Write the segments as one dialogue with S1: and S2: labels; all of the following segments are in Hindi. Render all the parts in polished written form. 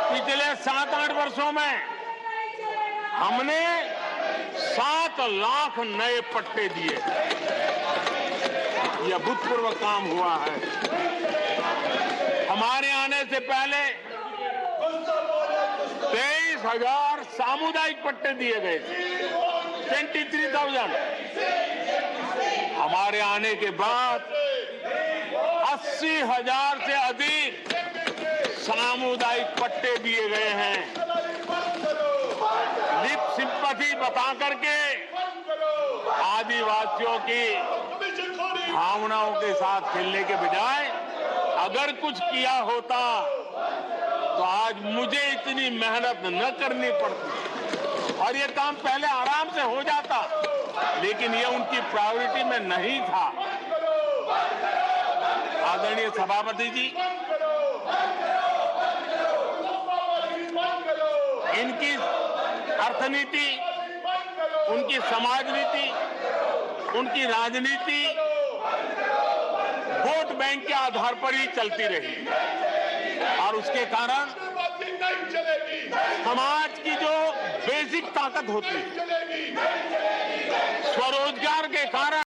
S1: पिछले 7-8 वर्षों में हमने 7 लाख नए पट्टे दिए। यह अभूतपूर्व काम हुआ है। हमारे आने से पहले 23,000 सामुदायिक पट्टे दिए गए थे, 23,000। हमारे आने के बाद 80,000 से अधिक सामुदायिक पट्टे दिए गए हैं। लिप सिंपैथी बता करके आदिवासियों की भावनाओं के साथ खेलने के बजाय अगर कुछ किया होता तो आज मुझे इतनी मेहनत न करनी पड़ती और ये काम पहले आराम से हो जाता, लेकिन ये उनकी प्रायोरिटी में नहीं था। आदरणीय सभापति जी, इनकी अर्थनीति, उनकी समाज नीति, उनकी राजनीति वोट बैंक के आधार पर ही चलती रही और उसके कारण समाज की जो बेसिक ताकत होती है, स्वरोजगार के कारण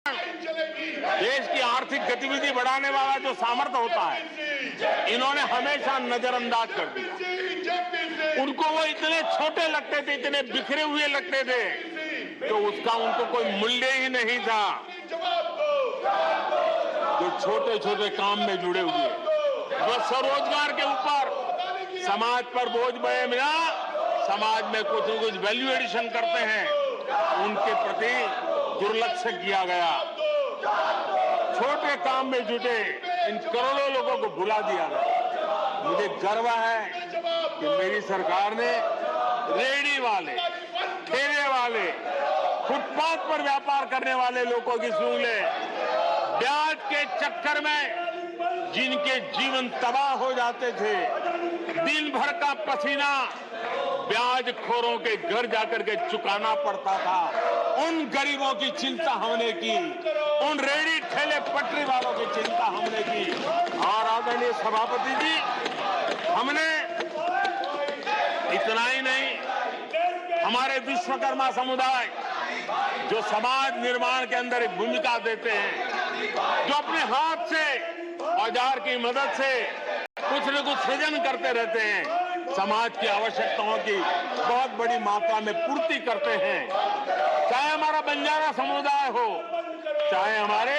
S1: देश की आर्थिक गतिविधि बढ़ाने वाला जो सामर्थ्य होता है, इन्होंने हमेशा नजरअंदाज कर दिया। उनको वो इतने छोटे लगते थे, इतने बिखरे हुए लगते थे, तो उसका उनको कोई मूल्य ही नहीं था। जो छोटे छोटे काम में जुड़े हुए, जो स्वरोजगार के ऊपर समाज पर बोझ बने बिना समाज में कुछ न कुछ वैल्यू एडिशन करते हैं, उनके प्रति दुर्लक्ष्य किया गया। छोटे काम में जुटे इन करोड़ों लोगों को भुला दिया गया। मुझे गर्व है कि मेरी सरकार ने रेहड़ी वाले, ठेले वाले, फुटपाथ पर व्यापार करने वाले लोगों की सुन ले, ब्याज के चक्कर में जिनके जीवन तबाह हो जाते थे, दिन भर का पसीना ब्याजखोरों के घर जाकर के चुकाना पड़ता था, उन गरीबों की चिंता हमने की, उन रेहड़ी ठेले पटरी वालों की चिंता हमने की। और आदरणीय सभापति जी, हमने इतना ही नहीं, हमारे विश्वकर्मा समुदाय जो समाज निर्माण के अंदर एक भूमिका देते हैं, जो अपने हाथ से औजार की मदद से कुछ न कुछ सृजन करते रहते हैं, समाज की आवश्यकताओं की बहुत बड़ी मात्रा में पूर्ति करते हैं। चाहे हमारा बंजारा समुदाय हो, चाहे हमारे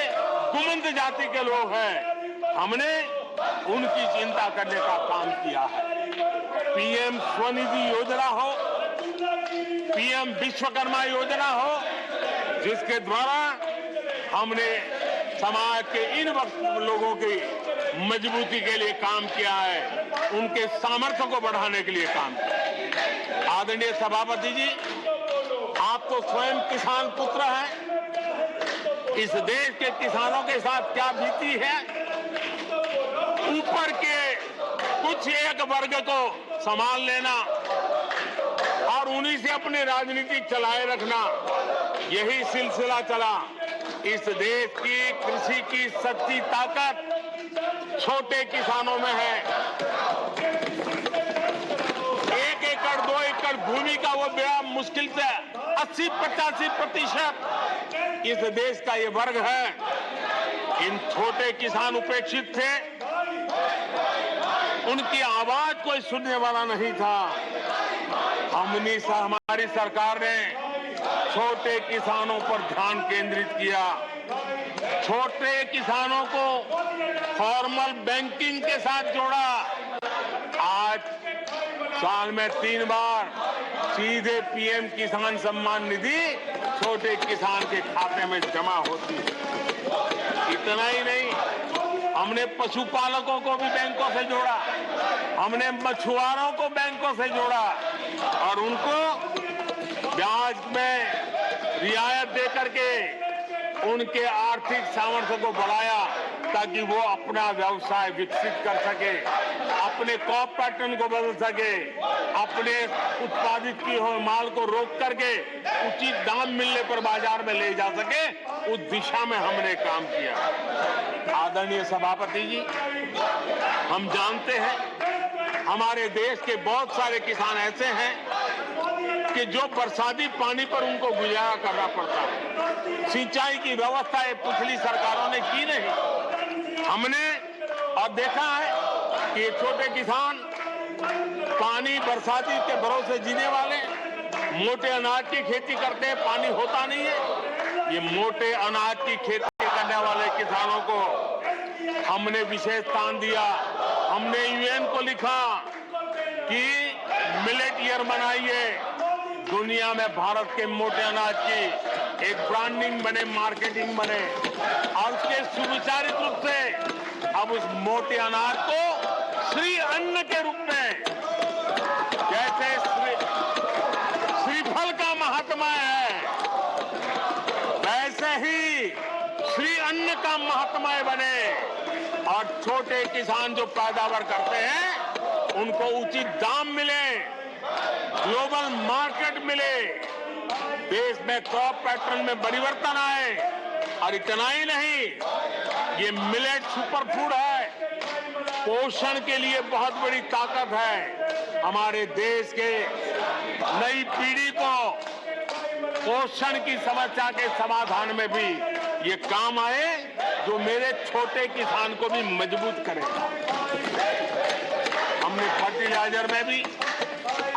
S1: कुमंत जाति के लोग हैं, हमने उनकी चिंता करने का काम किया है। पीएम स्वनिधि योजना हो, पीएम विश्वकर्मा योजना हो, जिसके द्वारा हमने समाज के इन लोगों की मजबूती के लिए काम किया है, उनके सामर्थ्य को बढ़ाने के लिए काम किया। आदरणीय सभापति जी, आप तो स्वयं किसान पुत्र हैं। इस देश के किसानों के साथ क्या बीती है, ऊपर के कुछ एक वर्ग को संभाल लेना और उन्हीं से अपनी राजनीति चलाए रखना, यही सिलसिला चला। इस देश की कृषि की सच्ची ताकत छोटे किसानों में है। 1 एकड़ 2 एकड़ भूमि का वो बड़ा मुश्किल से 80-85% इस देश का ये वर्ग है। इन छोटे किसान उपेक्षित थे, उनकी आवाज कोई सुनने वाला नहीं था। हमारी सरकार ने छोटे किसानों पर ध्यान केंद्रित किया, छोटे किसानों को फॉर्मल बैंकिंग के साथ जोड़ा। आज साल में 3 बार सीधे पीएम किसान सम्मान निधि छोटे किसान के खाते में जमा होती है। इतना ही नहीं, हमने पशुपालकों को भी बैंकों से जोड़ा, हमने मछुआरों को बैंकों से जोड़ा और उनको ब्याज में रियायत दे करके उनके आर्थिक सामर्थ्य को बढ़ाया, ताकि वो अपना व्यवसाय विकसित कर सके, अपने क्रॉप पैटर्न को बदल सके, अपने उत्पादित की हुए माल को रोक करके उचित दाम मिलने पर बाजार में ले जा सके। उस दिशा में हमने काम किया। आदरणीय सभापति जी, हम जानते हैं हमारे देश के बहुत सारे किसान ऐसे हैं कि जो बरसाती पानी पर उनको गुजारा करना पड़ता है। सिंचाई की व्यवस्था ये पिछली सरकारों ने की नहीं। हमने और देखा है कि ये छोटे किसान पानी बरसाती के भरोसे जीने वाले मोटे अनाज की खेती करते हैं, पानी होता नहीं है। ये मोटे अनाज की खेती करने वाले किसानों को हमने विशेष स्थान दिया। हमने यूएन को लिखा कि मिलेट ईयर मनाइए, दुनिया में भारत के मोटे अनाज की एक ब्रांडिंग बने, मार्केटिंग बने और उसके सुविचारित रूप से अब उस मोटे अनाज को श्री अन्न के रूप में, जैसे श्रीफल का महात्मा है वैसे ही श्री अन्न का महात्मा बने और छोटे किसान जो पैदावार करते हैं उनको उचित दाम मिले, ग्लोबल मार्केट मिले, देश में क्रॉप पैटर्न में परिवर्तन आए। और इतना ही नहीं, ये मिलेट सुपरफूड है, पोषण के लिए बहुत बड़ी ताकत है। हमारे देश के नई पीढ़ी को पोषण की समस्या के समाधान में भी ये काम आए, जो मेरे छोटे किसान को भी मजबूत करेगा। हमने फर्टिलाइजर में भी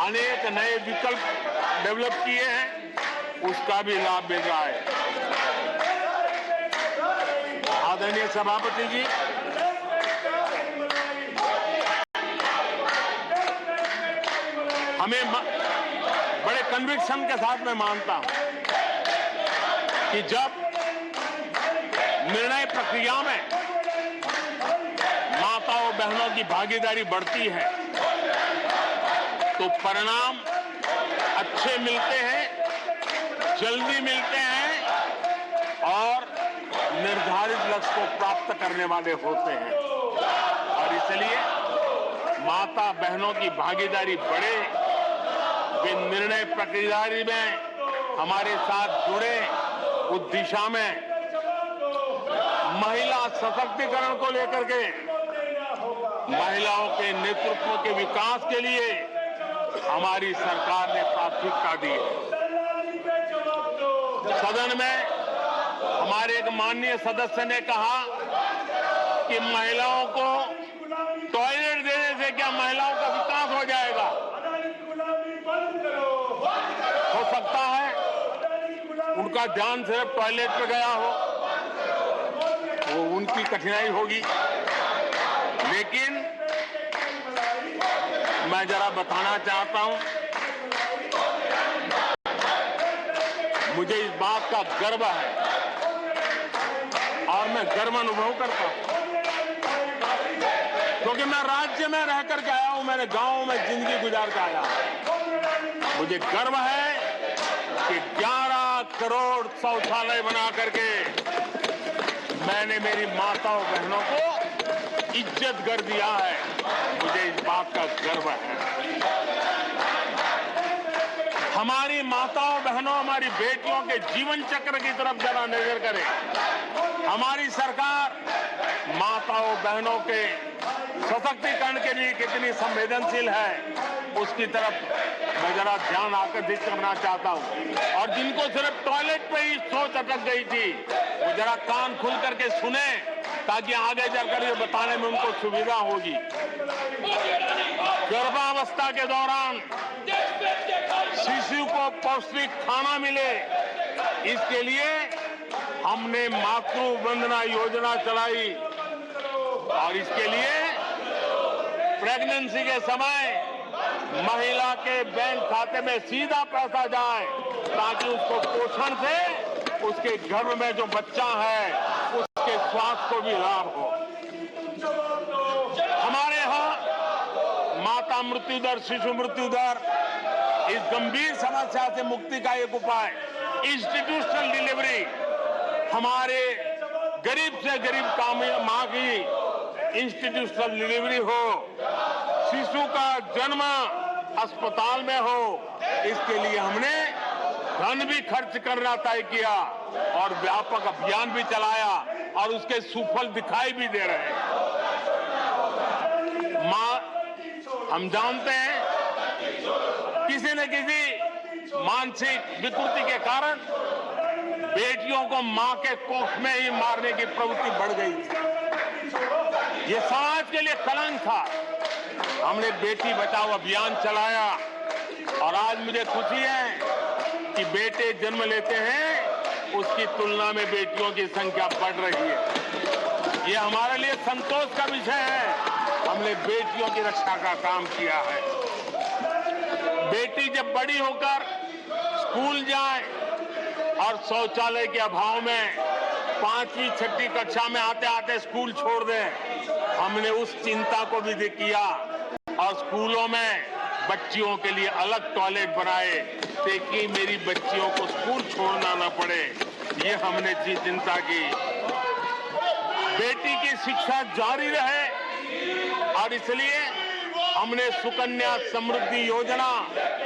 S1: अनेक नए विकल्प डेवलप किए हैं, उसका भी लाभ मिल रहा है। आदरणीय सभापति जी, हमें बड़े कन्विक्शन के साथ मैं मानता हूं कि जब निर्णय प्रक्रिया में माताओं बहनों की भागीदारी बढ़ती है तो परिणाम अच्छे मिलते हैं, जल्दी मिलते हैं और निर्धारित लक्ष्य को प्राप्त करने वाले होते हैं। और इसलिए माता बहनों की भागीदारी बढ़े, वे निर्णय प्रक्रिया में हमारे साथ जुड़े, उस दिशा में महिला सशक्तिकरण को लेकर के, महिलाओं के नेतृत्व के विकास के लिए हमारी सरकार ने प्राथमिकता दी है। सदन में हमारे एक माननीय सदस्य ने कहा कि महिलाओं को टॉयलेट देने से क्या महिलाओं का विकास हो जाएगा? हो सकता है उनका ध्यान सिर्फ टॉयलेट पे गया हो, वो उनकी कठिनाई होगी, लेकिन मैं जरा बताना चाहता हूं, मुझे इस बात का गर्व है और मैं गर्व अनुभव करता हूं क्योंकि मैं राज्य में रह करके आया हूं, मैंने गांव में जिंदगी गुजार के आया हूं। मुझे गर्व है कि 11 करोड़ शौचालय बना करके मैंने मेरी माताओं बहनों को इज्जत कर दिया है। मुझे इस बात का गर्व है। हमारी माताओं बहनों, हमारी बेटियों के जीवन चक्र की तरफ जरा नजर करें। हमारी सरकार माताओं बहनों के सशक्तिकरण के लिए कितनी संवेदनशील है, उसकी तरफ मैं जरा ध्यान आकर्षित करना चाहता हूं। और जिनको सिर्फ टॉयलेट पे ही सोच अटक गई थी, वो जरा कान खुल करके सुने, ताकि आगे जाकर ये बताने में उनको सुविधा होगी। गर्भावस्था के दौरान शिशु को पौष्टिक खाना मिले, इसके लिए हमने मातृ वंदना योजना चलाई और इसके लिए प्रेगनेंसी के समय महिला के बैंक खाते में सीधा पैसा जाए, ताकि उसको पोषण से उसके गर्भ में जो बच्चा है उसके स्वास्थ्य को भी लाभ हो। हमारे यहाँ माता मृत्यु दर, शिशु मृत्यु दर, इस गंभीर समस्या से मुक्ति का एक उपाय इंस्टीट्यूशनल डिलीवरी, हमारे गरीब से गरीब मां की इंस्टीट्यूशनल डिलीवरी हो, शिशु का जन्म अस्पताल में हो, इसके लिए हमने धन भी खर्च करना तय किया और व्यापक अभियान भी चलाया और उसके सुफल दिखाई भी दे रहे हैं। हम जानते हैं किसी न किसी मानसिक विकृति के कारण बेटियों को मां के कोख में ही मारने की प्रवृत्ति बढ़ गई थी। ये समाज के लिए कलंक था। हमने बेटी बचाओ अभियान चलाया और आज मुझे खुशी है कि बेटे जन्म लेते हैं उसकी तुलना में बेटियों की संख्या बढ़ रही है। ये हमारे लिए संतोष का विषय है। हमने बेटियों की रक्षा का काम किया है। बेटी जब बड़ी होकर स्कूल जाए और शौचालय के अभाव में 5वीं 6वीं कक्षा में आते आते स्कूल छोड़ दे, हमने उस चिंता को भी किया और स्कूलों में बच्चियों के लिए अलग टॉयलेट बनाए ताकि मेरी बच्चियों को स्कूल छोड़ना न पड़े। ये हमने जी चिंता की। बेटी की शिक्षा जारी रहे और इसलिए हमने सुकन्या समृद्धि योजना,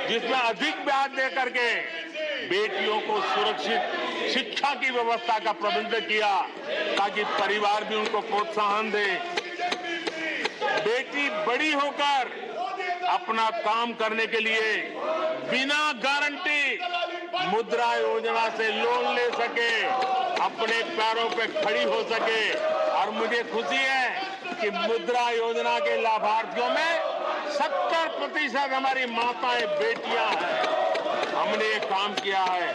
S1: जिसमें अधिक ब्याज दे करके बेटियों को सुरक्षित शिक्षा की व्यवस्था का प्रबंध किया ताकि परिवार भी उनको प्रोत्साहन दे। बेटी बड़ी होकर अपना काम करने के लिए बिना गारंटी मुद्रा योजना से लोन ले सके, अपने पैरों पे खड़ी हो सके। और मुझे खुशी है कि मुद्रा योजना के लाभार्थियों में 70% हमारी माताएं बेटियां हैं। हमने ये काम किया है।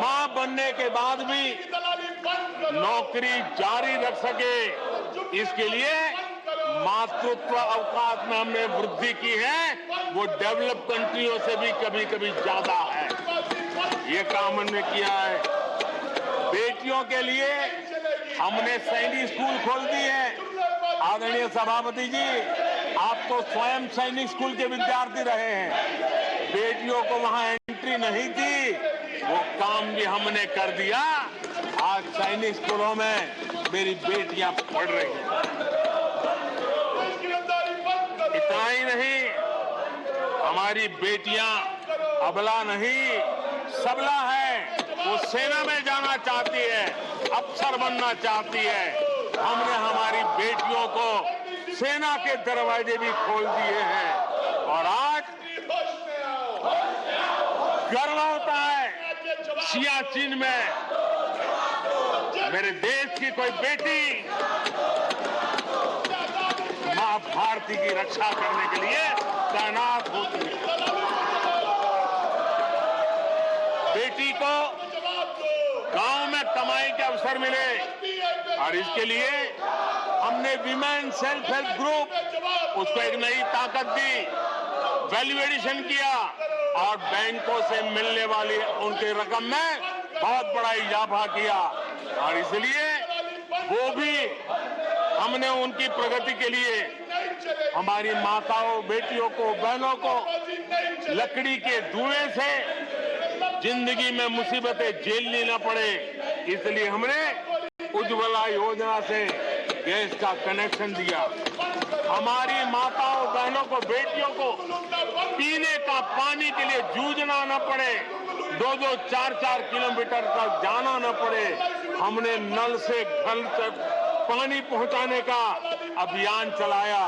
S1: मां बनने के बाद भी नौकरी जारी रख सके, इसके लिए मातृत्व अवकाश में हमने वृद्धि की है। वो डेवलप कंट्रियों से भी कभी कभी ज्यादा है। ये काम हमने किया है। बेटियों के लिए हमने सैनिक स्कूल खोल दी है। आदरणीय सभापति जी, आप तो स्वयं सैनिक स्कूल के विद्यार्थी रहे हैं। बेटियों को वहां एंट्री नहीं थी, वो काम भी हमने कर दिया। आज सैनिक स्कूलों में मेरी बेटियां पढ़ रही हैं। इतना ही नहीं, हमारी बेटियां अबला नहीं सबला है। वो सेना में जाना चाहती है, अफसर बनना चाहती है। हमने हमारी बेटियों को सेना के दरवाजे भी खोल दिए हैं और आज गर्व होता है सियाचिन में मेरे देश की कोई बेटी मां भारती की रक्षा करने के लिए तैनात होती है। बेटी को गांव में कमाई के अवसर मिले और इसके लिए हमने विमेन सेल्फ हेल्प ग्रुप, उसको एक नई ताकत दी, वैल्यू एडिशन किया और बैंकों से मिलने वाली उनकी रकम में बहुत बड़ा इजाफा किया। और इसलिए वो भी हमने उनकी प्रगति के लिए हमारी माताओं, बेटियों को, बहनों को लकड़ी के धुएं से जिंदगी में मुसीबतें झेलनी न पड़े, इसलिए हमने उज्ज्वला योजना से गैस का कनेक्शन दिया। हमारी माताओं, बहनों को, बेटियों को पीने का पानी के लिए जूझना न पड़े, 2-2, 4-4 किलोमीटर तक जाना न पड़े। हमने नल से घर तक पानी पहुंचाने का अभियान चलाया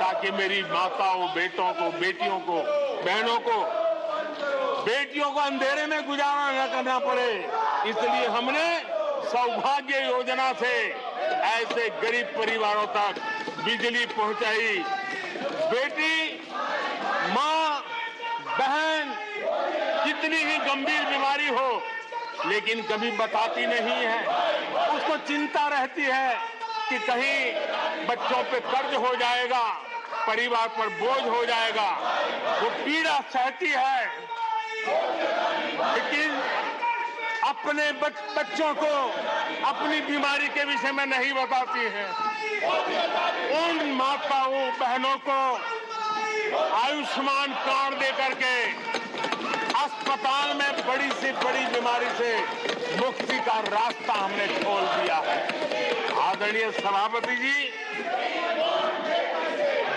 S1: ताकि मेरी माताओं, बेटों को, बेटियों को, बहनों को, बेटियों को अंधेरे में गुजारा न करना पड़े। इसलिए हमने सौभाग्य योजना से ऐसे गरीब परिवारों तक बिजली पहुंचाई। बेटी, मां, बहन कितनी ही गंभीर बीमारी हो लेकिन कभी बताती नहीं है। उसको चिंता रहती है कि कहीं बच्चों पे कर्ज हो जाएगा, परिवार पर बोझ हो जाएगा। वो पीड़ा सहती है लेकिन अपने बच्चों को अपनी बीमारी के विषय में नहीं बताती है। उन माताओं, बहनों को आयुष्मान कार्ड दे करके अस्पताल में बड़ी से बड़ी बीमारी से मुक्ति का रास्ता हमने खोल दिया है। आदरणीय सभापति जी,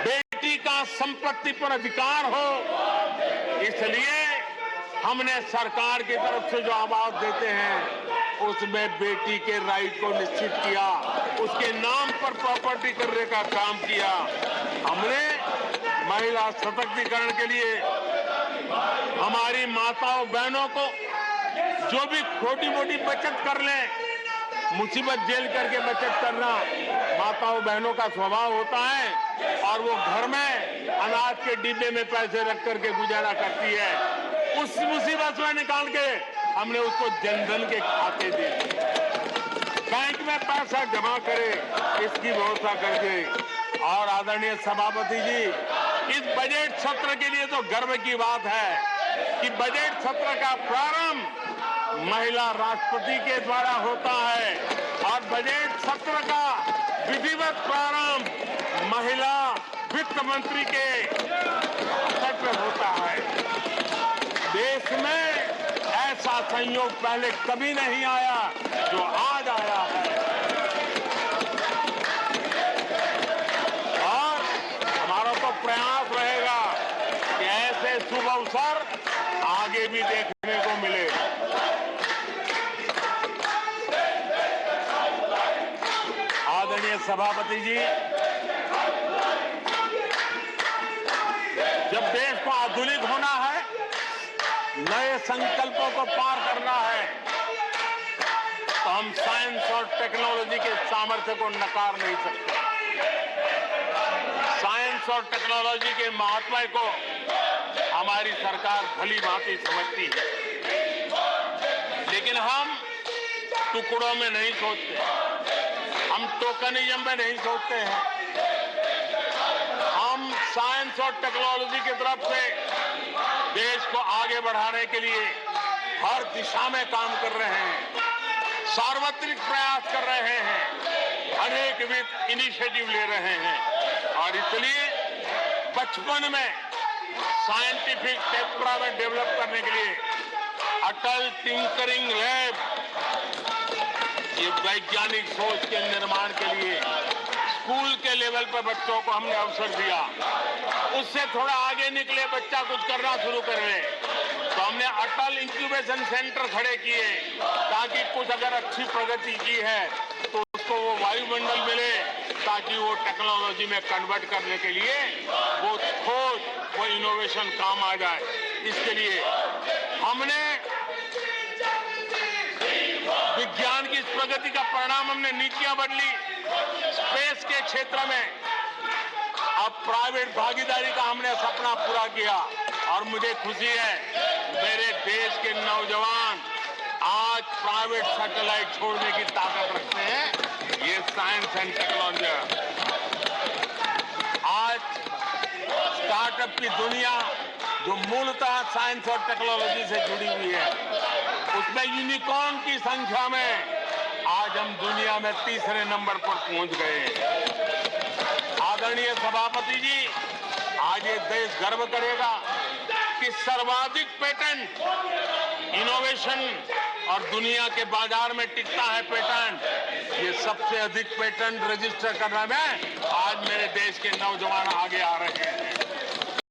S1: बेटी का संपत्ति पर अधिकार हो, इसलिए हमने सरकार की तरफ से जो आवाज देते हैं उसमें बेटी के राइट को निश्चित किया, उसके नाम पर प्रॉपर्टी करने का काम किया। हमने महिला सशक्तिकरण के लिए हमारी माताओं बहनों को जो भी छोटी मोटी बचत कर ले, मुसीबत झेल करके बचत करना माताओं बहनों का स्वभाव होता है और वो घर में अनाज के डिब्बे में पैसे रख करके गुजारा करती है। उस मुसीबत में निकाल के हमने उसको जनधन के खाते दे दिए, बैंक में पैसा जमा करे, इसकी व्यवस्था करके। और आदरणीय सभापति जी, इस बजट सत्र के लिए तो गर्व की बात है कि बजट सत्र का प्रारंभ महिला राष्ट्रपति के द्वारा होता है और बजट सत्र का विधिवत प्रारंभ महिला वित्त मंत्री के अवसर पर होता है। देश में ऐसा संयोग पहले कभी नहीं आया जो आज आया है और हमारा तो प्रयास रहेगा कि ऐसे शुभ अवसर आगे भी देखने को मिले। आदरणीय सभापति जी, जब देश को आधुनिक होना है, नए संकल्पों को पार करना है, तो हम साइंस और टेक्नोलॉजी के सामर्थ्य को नकार नहीं सकते। साइंस और टेक्नोलॉजी के महत्व को हमारी सरकार भली भांति समझती है, लेकिन हम टुकड़ों में नहीं सोचते, हम टोकनिज्म में नहीं सोचते हैं। हम साइंस और टेक्नोलॉजी की तरफ से देश को आगे बढ़ाने के लिए हर दिशा में काम कर रहे हैं, सार्वत्रिक प्रयास कर रहे हैं, अनेकविध इनिशिएटिव ले रहे हैं और इसलिए बचपन में साइंटिफिक टेम्परामेंट डेवलप करने के लिए अटल टिंकरिंग लैब, ये वैज्ञानिक सोच के निर्माण के लिए स्कूल के लेवल पर बच्चों को हमने अवसर दिया। उससे थोड़ा आगे निकले, बच्चा कुछ करना शुरू कर ले, तो हमने अटल इंक्यूबेशन सेंटर खड़े किए ताकि कुछ अगर अच्छी प्रगति की है तो उसको वो वायुमंडल मिले, ताकि वो टेक्नोलॉजी में कन्वर्ट करने के लिए वो खोज, वो इनोवेशन काम आ जाए। इसके लिए हमने विज्ञान की इस प्रगति का परिणाम हमने नीतियां बदली। स्पेस के क्षेत्र में अब प्राइवेट भागीदारी का हमने सपना पूरा किया और मुझे खुशी है मेरे देश के नौजवान आज प्राइवेट सैटेलाइट छोड़ने की ताकत रखते हैं। ये साइंस एंड टेक्नोलॉजी, आज स्टार्टअप की दुनिया जो मूलतः साइंस और टेक्नोलॉजी से जुड़ी हुई है, उसमें यूनिकॉर्न की संख्या में आज हम दुनिया में तीसरे नंबर पर पहुंच गए। आदरणीय सभापति जी, आज ये देश गर्व करेगा कि सर्वाधिक पेटेंट इनोवेशन और दुनिया के बाजार में टिकता है पेटेंट, ये सबसे अधिक पेटेंट रजिस्टर करने में आज मेरे देश के नौजवान आगे आ रहे हैं।